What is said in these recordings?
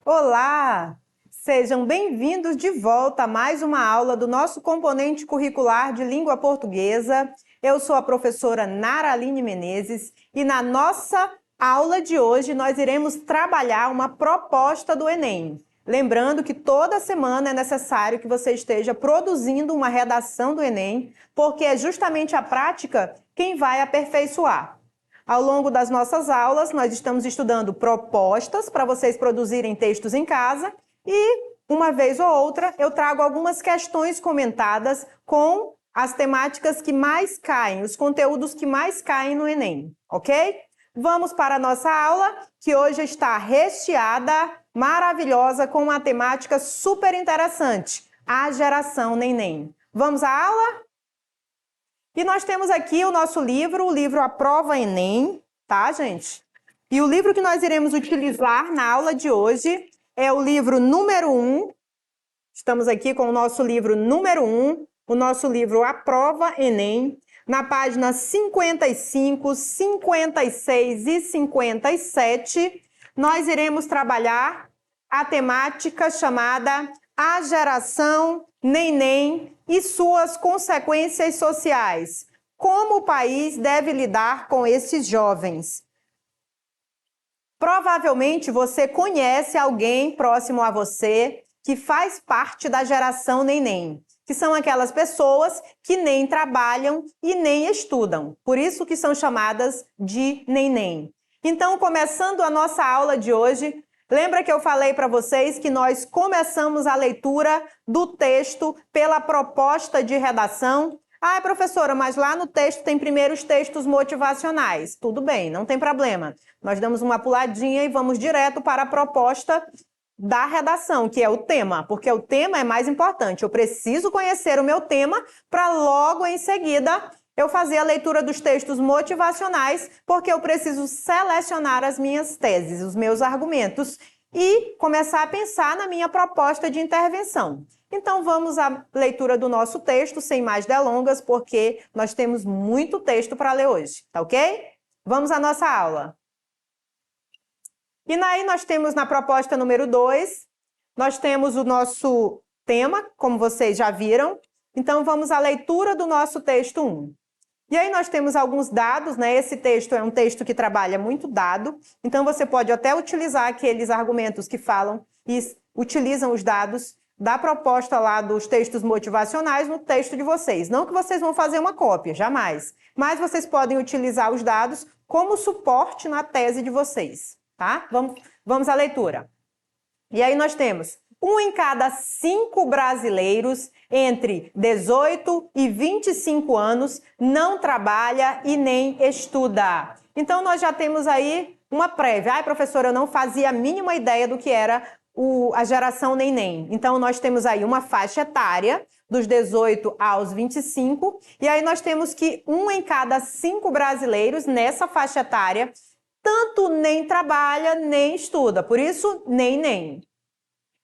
Olá! Sejam bem-vindos de volta a mais uma aula do nosso componente curricular de língua portuguesa. Eu sou a professora Nara Aline Menezes e na nossa aula de hoje nós iremos trabalhar uma proposta do Enem. Lembrando que toda semana é necessário que você esteja produzindo uma redação do Enem, porque é justamente a prática quem vai aperfeiçoar. Ao longo das nossas aulas, nós estamos estudando propostas para vocês produzirem textos em casa e, uma vez ou outra, eu trago algumas questões comentadas com as temáticas que mais caem, os conteúdos que mais caem no Enem, ok? Vamos para a nossa aula, que hoje está recheada, maravilhosa, com uma temática super interessante, a geração Neném. Vamos à aula? E nós temos aqui o nosso livro, o livro A Prova Enem, tá, gente? E o livro que nós iremos utilizar na aula de hoje é o livro número 1. Estamos aqui com o nosso livro número 1, o nosso livro A Prova Enem, na página 55, 56 e 57. Nós iremos trabalhar a temática chamada A Geração Neném e suas consequências sociais. Como o país deve lidar com esses jovens? Provavelmente você conhece alguém próximo a você que faz parte da geração Neném, que são aquelas pessoas que nem trabalham e nem estudam. Por isso que são chamadas de Neném. Então, começando a nossa aula de hoje, lembra que eu falei para vocês que nós começamos a leitura do texto pela proposta de redação? Ah, professora, mas lá no texto tem primeiro os textos motivacionais. Tudo bem, não tem problema. Nós damos uma puladinha e vamos direto para a proposta da redação, que é o tema, porque o tema é mais importante. Eu preciso conhecer o meu tema para logo em seguida eu fazer a leitura dos textos motivacionais, porque eu preciso selecionar as minhas teses, os meus argumentos e começar a pensar na minha proposta de intervenção. Então vamos à leitura do nosso texto, sem mais delongas, porque nós temos muito texto para ler hoje, tá ok? Vamos à nossa aula. E aí nós temos na proposta número 2, nós temos o nosso tema, como vocês já viram. Então vamos à leitura do nosso texto 1. E aí nós temos alguns dados, né? Esse texto é um texto que trabalha muito dado, então você pode até utilizar aqueles argumentos que falam e utilizam os dados da proposta lá dos textos motivacionais no texto de vocês. Não que vocês vão fazer uma cópia, jamais. Mas vocês podem utilizar os dados como suporte na tese de vocês, tá? Vamos à leitura. E aí nós temos: 1 em cada 5 brasileiros entre 18 e 25 anos não trabalha e nem estuda. Então, nós já temos aí uma prévia. Ai, professora, eu não fazia a mínima ideia do que era a geração Neném. Então, nós temos aí uma faixa etária dos 18 aos 25. E aí nós temos que 1 em cada 5 brasileiros nessa faixa etária tanto nem trabalha nem estuda. Por isso, nem.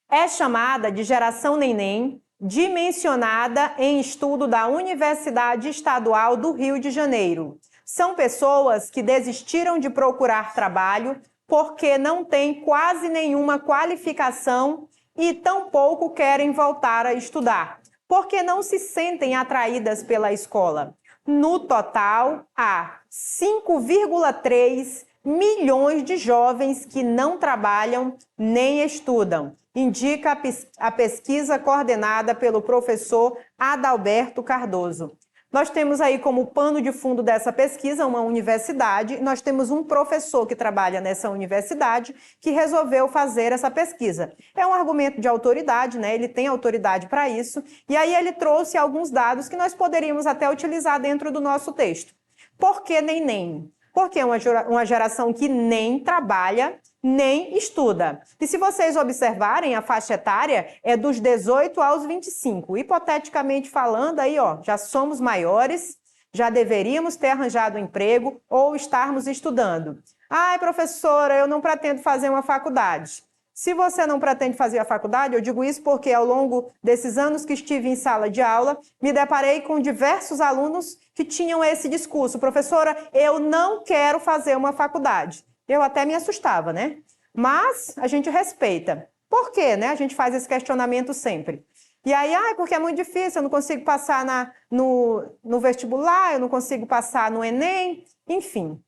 É chamada de geração Neném, dimensionada em estudo da Universidade Estadual do Rio de Janeiro. São pessoas que desistiram de procurar trabalho porque não têm quase nenhuma qualificação e tampouco querem voltar a estudar, porque não se sentem atraídas pela escola. No total, há 5,3 milhões de jovens que não trabalham nem estudam, indica a pesquisa coordenada pelo professor Adalberto Cardoso. Nós temos aí como pano de fundo dessa pesquisa uma universidade, nós temos um professor que trabalha nessa universidade que resolveu fazer essa pesquisa. É um argumento de autoridade, né? Ele tem autoridade para isso, e aí ele trouxe alguns dados que nós poderíamos até utilizar dentro do nosso texto. Por que nem? Porque é uma geração que nem trabalha, nem estuda. E se vocês observarem, a faixa etária é dos 18 aos 25. Hipoteticamente falando, aí, ó, já somos maiores, já deveríamos ter arranjado um emprego ou estarmos estudando. Ai, professora, eu não pretendo fazer uma faculdade. Se você não pretende fazer a faculdade, eu digo isso porque ao longo desses anos que estive em sala de aula, me deparei com diversos alunos que tinham esse discurso: professora, eu não quero fazer uma faculdade. Eu até me assustava, né? Mas a gente respeita. Por quê, né? A gente faz esse questionamento sempre. E aí, porque é muito difícil, eu não consigo passar no vestibular, eu não consigo passar no Enem, enfim.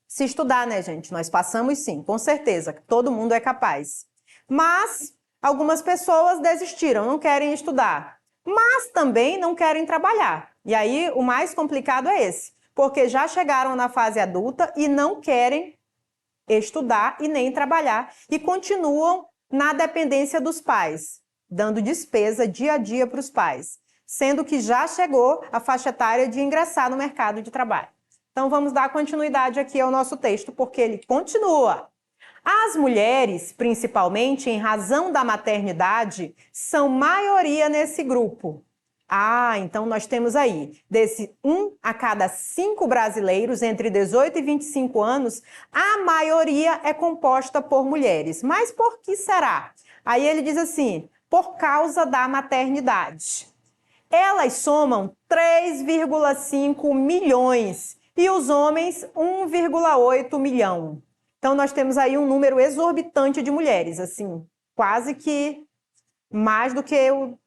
Se estudar, né, gente? Nós passamos sim, com certeza, todo mundo é capaz. Mas algumas pessoas desistiram, não querem estudar, mas também não querem trabalhar. E aí o mais complicado é esse, porque já chegaram na fase adulta e não querem estudar e nem trabalhar e continuam na dependência dos pais, dando despesa dia a dia para os pais, sendo que já chegou a faixa etária de ingressar no mercado de trabalho. Então vamos dar continuidade aqui ao nosso texto, porque ele continua. As mulheres, principalmente em razão da maternidade, são maioria nesse grupo. Então nós temos aí, desse 1 a cada 5 brasileiros entre 18 e 25 anos, a maioria é composta por mulheres. Mas por que será? Aí ele diz assim, por causa da maternidade. Elas somam 3,5 milhões e os homens 1,8 milhão. Então nós temos aí um número exorbitante de mulheres, assim, quase que mais do que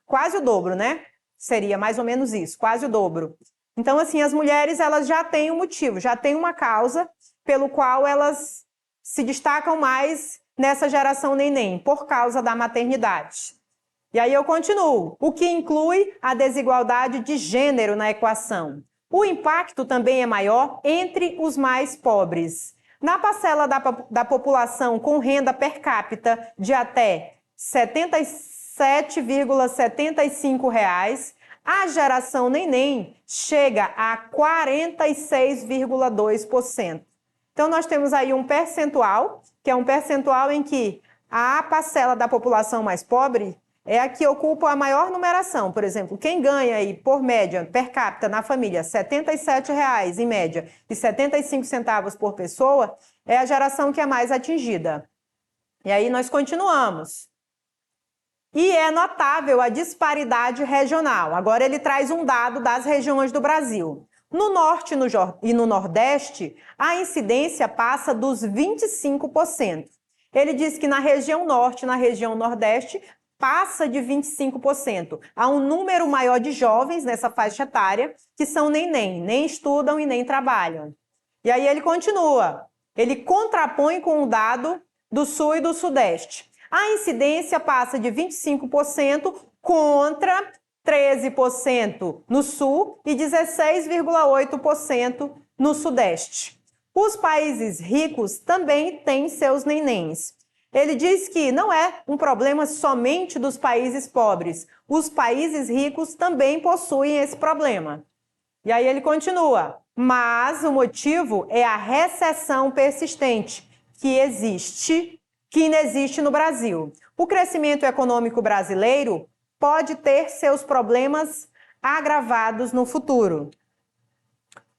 quase o dobro, né? Seria mais ou menos isso, quase o dobro. Então, assim, as mulheres elas já têm um motivo, já têm uma causa pelo qual elas se destacam mais nessa geração neném, por causa da maternidade. E aí eu continuo, o que inclui a desigualdade de gênero na equação. O impacto também é maior entre os mais pobres. Na parcela da população com renda per capita de até R$ 77,75, a geração neném chega a 46,2%. Então, nós temos aí um percentual, que é um percentual em que a parcela da população mais pobre é a que ocupa a maior numeração. Por exemplo, quem ganha aí, por média, per capita na família, R$ 77,00 em média e 75 centavos por pessoa, é a geração que é mais atingida. E aí nós continuamos. E é notável a disparidade regional. Agora ele traz um dado das regiões do Brasil. No Norte e no Nordeste, a incidência passa dos 25%. Ele diz que na região Norte e na região Nordeste passa de 25%. Há um número maior de jovens nessa faixa etária que são nem estudam e nem trabalham. E aí ele continua. Ele contrapõe com o dado do Sul e do Sudeste. A incidência passa de 25% contra 13% no Sul e 16,8% no Sudeste. Os países ricos também têm seus nenéns. Ele diz que não é um problema somente dos países pobres. Os países ricos também possuem esse problema. E aí ele continua. Mas o motivo é a recessão persistente que inexiste no Brasil. O crescimento econômico brasileiro pode ter seus problemas agravados no futuro.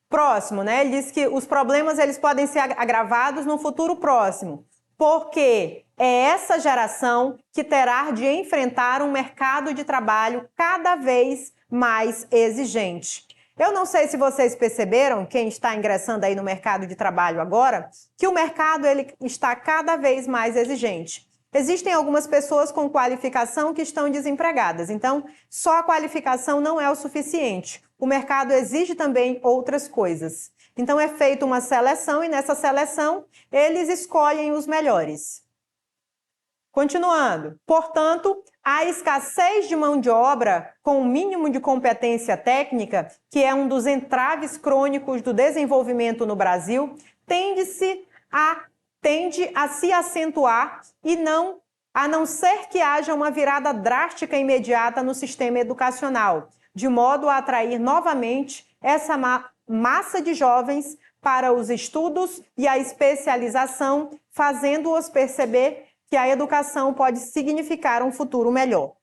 Próximo, né? Ele diz que os problemas eles podem ser agravados no futuro próximo, porque é essa geração que terá de enfrentar um mercado de trabalho cada vez mais exigente. Eu não sei se vocês perceberam, quem está ingressando aí no mercado de trabalho agora, que o mercado ele está cada vez mais exigente. Existem algumas pessoas com qualificação que estão desempregadas, então só a qualificação não é o suficiente. O mercado exige também outras coisas. Então é feita uma seleção e nessa seleção eles escolhem os melhores. Continuando. Portanto, a escassez de mão de obra com o mínimo de competência técnica, que é um dos entraves crônicos do desenvolvimento no Brasil, tende a se acentuar a não ser que haja uma virada drástica e imediata no sistema educacional, de modo a atrair novamente essa massa de jovens para os estudos e a especialização, fazendo-os perceber que a educação pode significar um futuro melhor.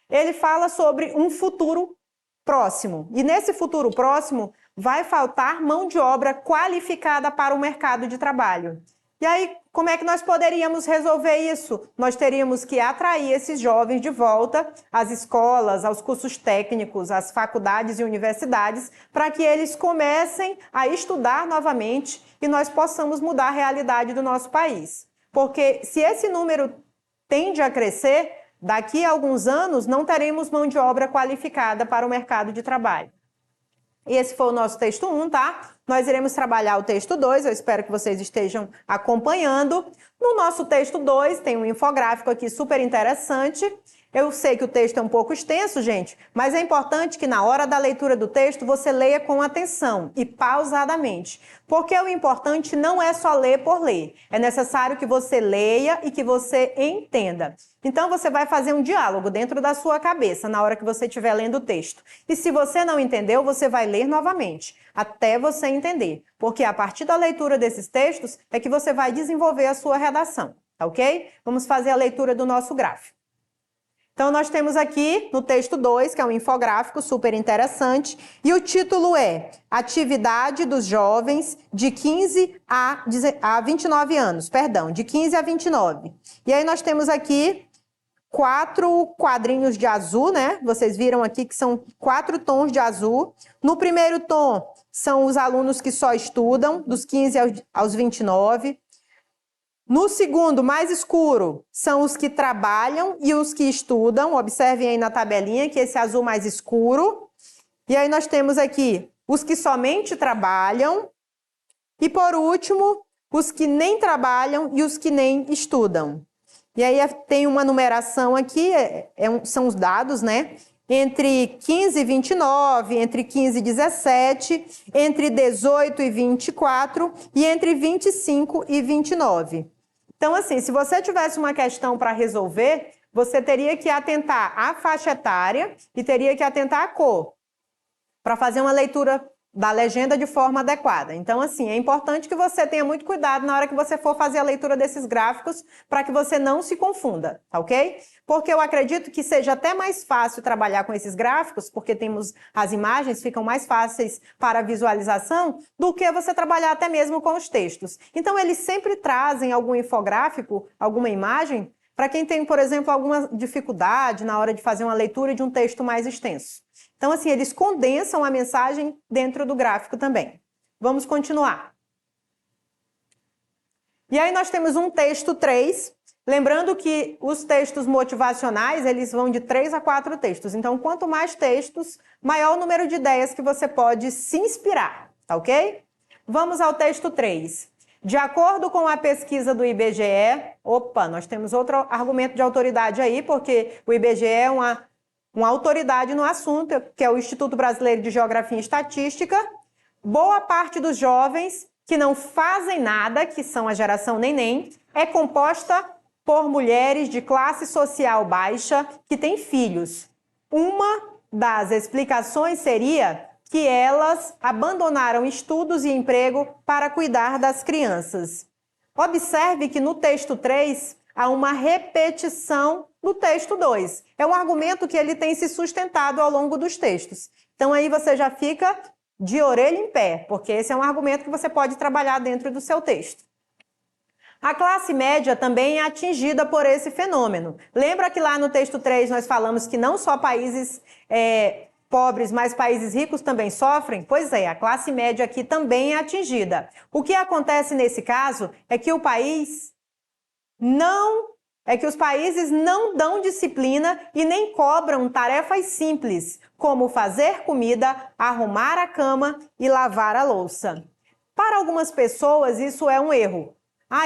Ele fala sobre um futuro próximo, e nesse futuro próximo vai faltar mão de obra qualificada para o mercado de trabalho. E aí, como é que nós poderíamos resolver isso? Nós teríamos que atrair esses jovens de volta às escolas, aos cursos técnicos, às faculdades e universidades, para que eles comecem a estudar novamente e nós possamos mudar a realidade do nosso país. Porque se esse número tende a crescer, daqui a alguns anos não teremos mão de obra qualificada para o mercado de trabalho. E esse foi o nosso texto 1, tá? Nós iremos trabalhar o texto 2, eu espero que vocês estejam acompanhando. No nosso texto 2 tem um infográfico aqui super interessante. Eu sei que o texto é um pouco extenso, gente, mas é importante que na hora da leitura do texto você leia com atenção e pausadamente. Porque o importante não é só ler por ler. É necessário que você leia e que você entenda. Então você vai fazer um diálogo dentro da sua cabeça na hora que você estiver lendo o texto. E se você não entendeu, você vai ler novamente, até você entender. Porque a partir da leitura desses textos é que você vai desenvolver a sua redação, tá ok? Vamos fazer a leitura do nosso gráfico. Então, nós temos aqui no texto 2, que é um infográfico super interessante, e o título é Atividade dos Jovens de 15 a 29 anos, perdão, de 15 a 29. E aí nós temos aqui 4 quadrinhos de azul, né? Vocês viram aqui que são 4 tons de azul. No primeiro tom, são os alunos que só estudam, dos 15 aos 29. No segundo, mais escuro, são os que trabalham e os que estudam. Observem aí na tabelinha que esse azul mais escuro. E aí nós temos aqui os que somente trabalham. E por último, os que nem trabalham e os que nem estudam. E aí tem uma numeração aqui, são os dados, né? Entre 15 e 29, entre 15 e 17, entre 18 e 24 e entre 25 e 29. Então, assim, se você tivesse uma questão para resolver, você teria que atentar à faixa etária e teria que atentar à cor, para fazer uma leitura da legenda de forma adequada. Então, assim, é importante que você tenha muito cuidado na hora que você for fazer a leitura desses gráficos, para que você não se confunda, tá ok? Porque eu acredito que seja até mais fácil trabalhar com esses gráficos, porque temos as imagens, ficam mais fáceis para visualização, do que você trabalhar até mesmo com os textos. Então, eles sempre trazem algum infográfico, alguma imagem, para quem tem, por exemplo, alguma dificuldade na hora de fazer uma leitura de um texto mais extenso. Então, assim, eles condensam a mensagem dentro do gráfico também. Vamos continuar. E aí nós temos um texto 3, lembrando que os textos motivacionais, eles vão de 3 a 4 textos. Então, quanto mais textos, maior o número de ideias que você pode se inspirar, tá ok? Vamos ao texto 3. De acordo com a pesquisa do IBGE, nós temos outro argumento de autoridade aí, porque o IBGE é uma autoridade no assunto, que é o Instituto Brasileiro de Geografia e Estatística. Boa parte dos jovens que não fazem nada, que são a geração neném, é composta por mulheres de classe social baixa que têm filhos. Uma das explicações seria que elas abandonaram estudos e emprego para cuidar das crianças. Observe que no texto 3 há uma repetição do texto 2. É um argumento que ele tem se sustentado ao longo dos textos. Então aí você já fica de orelha em pé, porque esse é um argumento que você pode trabalhar dentro do seu texto. A classe média também é atingida por esse fenômeno. Lembra que lá no texto 3 nós falamos que não só países pobres, mas países ricos também sofrem? Pois é, a classe média aqui também é atingida. O que acontece nesse caso é que os países não dão disciplina e nem cobram tarefas simples, como fazer comida, arrumar a cama e lavar a louça. Para algumas pessoas, isso é um erro.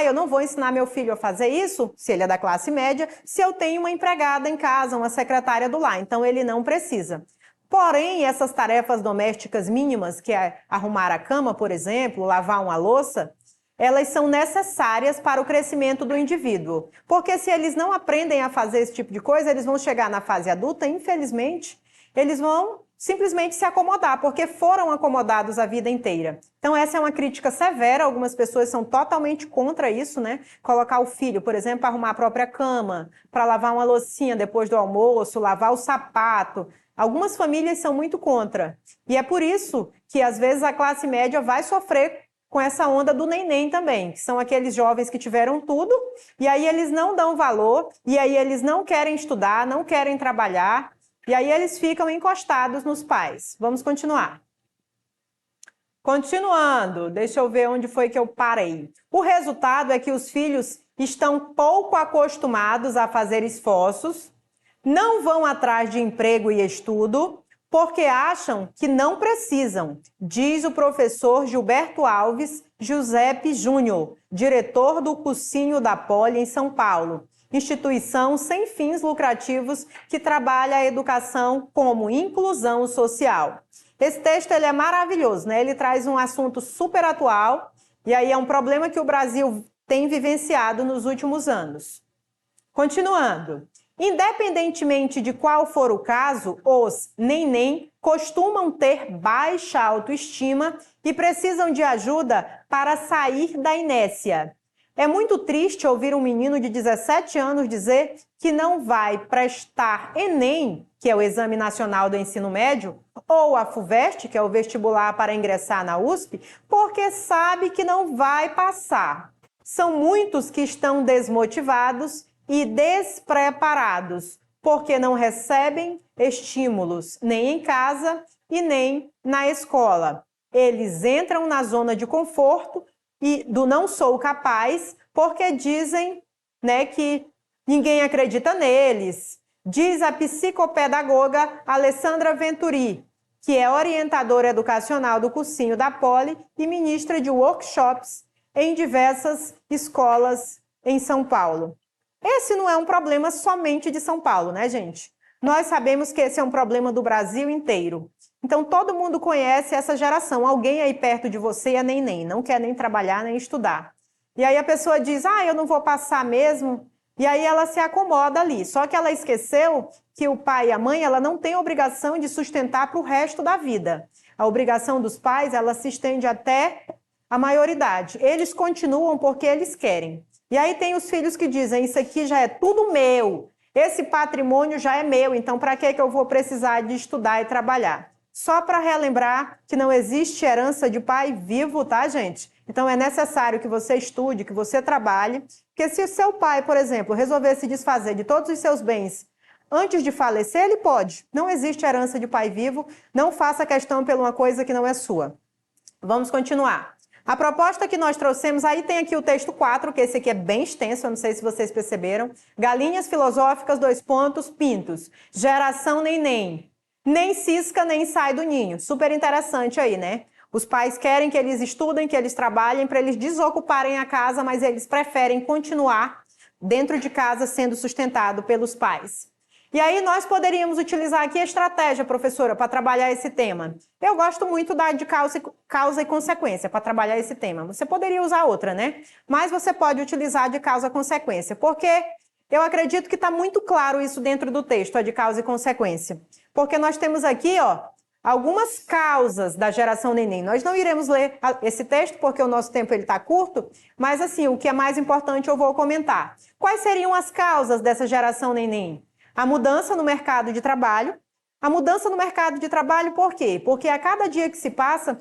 Eu não vou ensinar meu filho a fazer isso, se ele é da classe média, se eu tenho uma empregada em casa, uma secretária do lar, então ele não precisa. Porém, essas tarefas domésticas mínimas, que é arrumar a cama, por exemplo, lavar uma louça, elas são necessárias para o crescimento do indivíduo. Porque se eles não aprendem a fazer esse tipo de coisa, eles vão chegar na fase adulta, infelizmente, eles vão simplesmente se acomodar, porque foram acomodados a vida inteira. Então essa é uma crítica severa, algumas pessoas são totalmente contra isso, né? Colocar o filho, por exemplo, para arrumar a própria cama, para lavar uma loucinha depois do almoço, lavar o sapato. Algumas famílias são muito contra. E é por isso que às vezes a classe média vai sofrer com essa onda do neném também, que são aqueles jovens que tiveram tudo, e aí eles não dão valor, e aí eles não querem estudar, não querem trabalhar, e aí eles ficam encostados nos pais. Vamos continuar. Continuando, deixa eu ver onde foi que eu parei. O resultado é que os filhos estão pouco acostumados a fazer esforços, não vão atrás de emprego e estudo, porque acham que não precisam, diz o professor Gilberto Alves Giuseppe Júnior, diretor do Cursinho da Poli em São Paulo, instituição sem fins lucrativos que trabalha a educação como inclusão social. Esse texto ele é maravilhoso, né? Ele traz um assunto super atual e aí é um problema que o Brasil tem vivenciado nos últimos anos. Continuando. Independentemente de qual for o caso, os neném costumam ter baixa autoestima e precisam de ajuda para sair da inércia. É muito triste ouvir um menino de 17 anos dizer que não vai prestar Enem, que é o Exame Nacional do Ensino Médio, ou a FUVEST, que é o vestibular para ingressar na USP, porque sabe que não vai passar. São muitos que estão desmotivados e despreparados, porque não recebem estímulos nem em casa e nem na escola. Eles entram na zona de conforto e do não sou capaz, porque dizem, né, que ninguém acredita neles. Diz a psicopedagoga Alessandra Venturi, que é orientadora educacional do Cursinho da Poli e ministra de workshops em diversas escolas em São Paulo. Esse não é um problema somente de São Paulo, né, gente? Nós sabemos que esse é um problema do Brasil inteiro. Então, todo mundo conhece essa geração. Alguém aí perto de você é neném, não quer nem trabalhar, nem estudar. E aí a pessoa diz, eu não vou passar mesmo. E aí ela se acomoda ali. Só que ela esqueceu que o pai e a mãe, ela não tem a obrigação de sustentar para o resto da vida. A obrigação dos pais, ela se estende até a maioridade. Eles continuam porque eles querem. E aí tem os filhos que dizem, isso aqui já é tudo meu, esse patrimônio já é meu, então para que eu vou precisar de estudar e trabalhar? Só para relembrar que não existe herança de pai vivo, tá, gente? Então é necessário que você estude, que você trabalhe, porque se o seu pai, por exemplo, resolver se desfazer de todos os seus bens antes de falecer, ele pode. Não existe herança de pai vivo, não faça questão por uma coisa que não é sua. Vamos continuar. A proposta que nós trouxemos, aí tem aqui o texto 4, que esse aqui é bem extenso, eu não sei se vocês perceberam. Galinhas filosóficas, pintos. Geração neném. Nem cisca, nem sai do ninho. Super interessante aí, né? Os pais querem que eles estudem, que eles trabalhem, para eles desocuparem a casa, mas eles preferem continuar dentro de casa sendo sustentado pelos pais. E aí nós poderíamos utilizar aqui a estratégia, professora, para trabalhar esse tema. Eu gosto muito da de causa e consequência para trabalhar esse tema. Você poderia usar outra, né? Mas você pode utilizar de causa e consequência, porque eu acredito que está muito claro isso dentro do texto, a de causa e consequência. Porque nós temos aqui, algumas causas da geração neném. Nós não iremos ler esse texto porque o nosso tempo está curto, mas assim, o que é mais importante eu vou comentar. Quais seriam as causas dessa geração neném? A mudança no mercado de trabalho. A mudança no mercado de trabalho por quê? Porque a cada dia que se passa,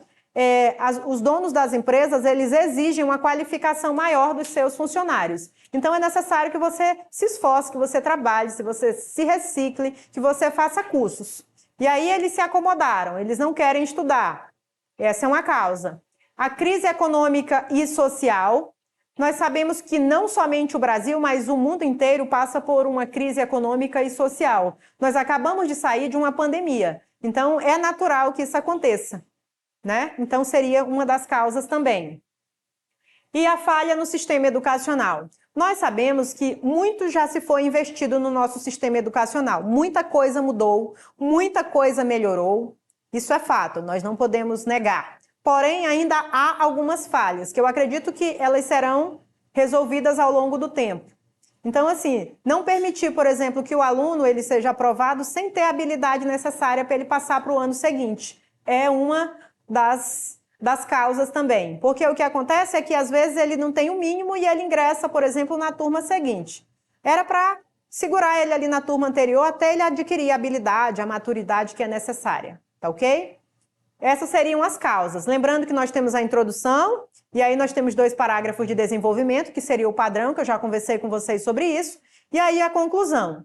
os donos das empresas, eles exigem uma qualificação maior dos seus funcionários. Então, é necessário que você se esforce, que você trabalhe, que você se recicle, que você faça cursos. E aí eles se acomodaram, eles não querem estudar. Essa é uma causa. A crise econômica e social. Nós sabemos que não somente o Brasil, mas o mundo inteiro passa por uma crise econômica e social. Nós acabamos de sair de uma pandemia, então é natural que isso aconteça, né? Então seria uma das causas também. E a falha no sistema educacional. Nós sabemos que muito já se foi investido no nosso sistema educacional. Muita coisa mudou, muita coisa melhorou. Isso é fato, nós não podemos negar. Porém, ainda há algumas falhas, que eu acredito que elas serão resolvidas ao longo do tempo. Então, assim, não permitir, por exemplo, que o aluno ele seja aprovado sem ter a habilidade necessária para ele passar para o ano seguinte. É uma das causas também. Porque o que acontece é que, às vezes, ele não tem o mínimo e ele ingressa, por exemplo, na turma seguinte. Era para segurar ele ali na turma anterior até ele adquirir a habilidade, a maturidade que é necessária. Tá ok? Essas seriam as causas. Lembrando que nós temos a introdução, e aí nós temos 2 parágrafos de desenvolvimento, que seria o padrão, que eu já conversei com vocês sobre isso, e aí a conclusão.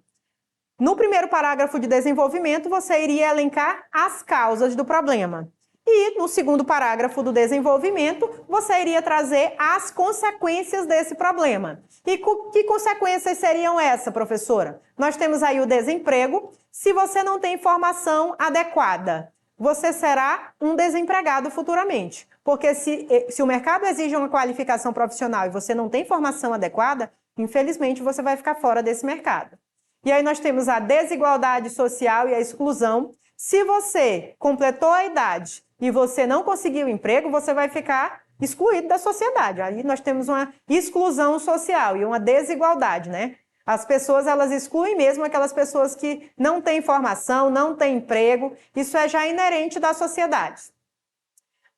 No primeiro parágrafo de desenvolvimento, você iria elencar as causas do problema. E no segundo parágrafo do desenvolvimento, você iria trazer as consequências desse problema. E que consequências seriam essas, professora? Nós temos aí o desemprego. Se você não tem formação adequada, você será um desempregado futuramente. Porque se o mercado exige uma qualificação profissional e você não tem formação adequada, infelizmente você vai ficar fora desse mercado. E aí nós temos a desigualdade social e a exclusão. Se você completou a idade e você não conseguiu emprego, você vai ficar excluído da sociedade. Aí nós temos uma exclusão social e uma desigualdade, né? As pessoas, elas excluem mesmo aquelas pessoas que não têm formação, não têm emprego. Isso é já inerente da sociedade.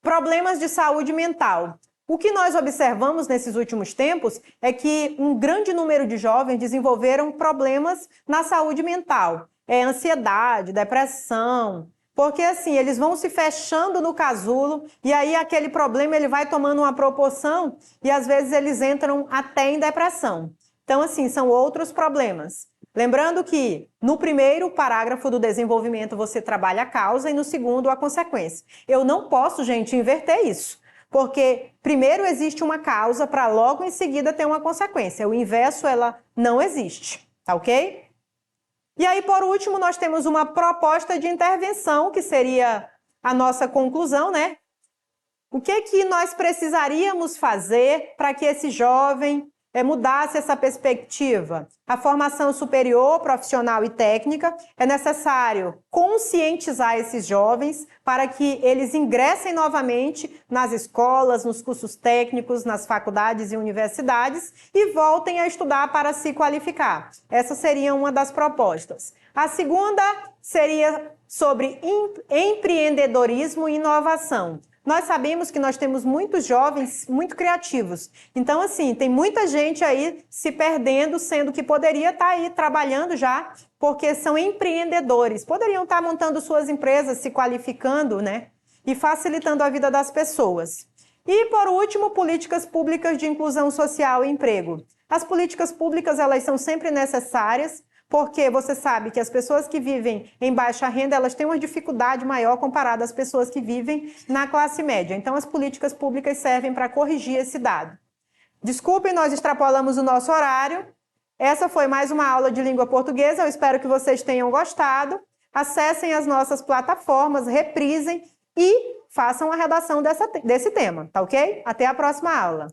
Problemas de saúde mental. O que nós observamos nesses últimos tempos é que um grande número de jovens desenvolveram problemas na saúde mental. Ansiedade, depressão, porque assim, eles vão se fechando no casulo e aí aquele problema ele vai tomando uma proporção e às vezes eles entram até em depressão. Então assim, são outros problemas. Lembrando que no primeiro parágrafo do desenvolvimento você trabalha a causa e no segundo a consequência. Eu não posso, gente, inverter isso. Porque primeiro existe uma causa para logo em seguida ter uma consequência. O inverso, ela não existe, tá ok? E aí, por último, nós temos uma proposta de intervenção, que seria a nossa conclusão, né? O que nós precisaríamos fazer para que esse jovem mudasse essa perspectiva? A formação superior, profissional e técnica, é necessário conscientizar esses jovens para que eles ingressem novamente nas escolas, nos cursos técnicos, nas faculdades e universidades e voltem a estudar para se qualificar. Essa seria uma das propostas. A segunda seria sobre empreendedorismo e inovação. Nós sabemos que nós temos muitos jovens muito criativos. Então, assim, tem muita gente aí se perdendo, sendo que poderia estar aí trabalhando já, porque são empreendedores. Poderiam estar montando suas empresas, se qualificando, né? E facilitando a vida das pessoas. E, por último, políticas públicas de inclusão social e emprego. As políticas públicas, elas são sempre necessárias, porque você sabe que as pessoas que vivem em baixa renda, elas têm uma dificuldade maior comparada às pessoas que vivem na classe média. Então, as políticas públicas servem para corrigir esse dado. Desculpem, nós extrapolamos o nosso horário. Essa foi mais uma aula de língua portuguesa. Eu espero que vocês tenham gostado. Acessem as nossas plataformas, reprisem e façam a redação desse tema, tá ok? Até a próxima aula.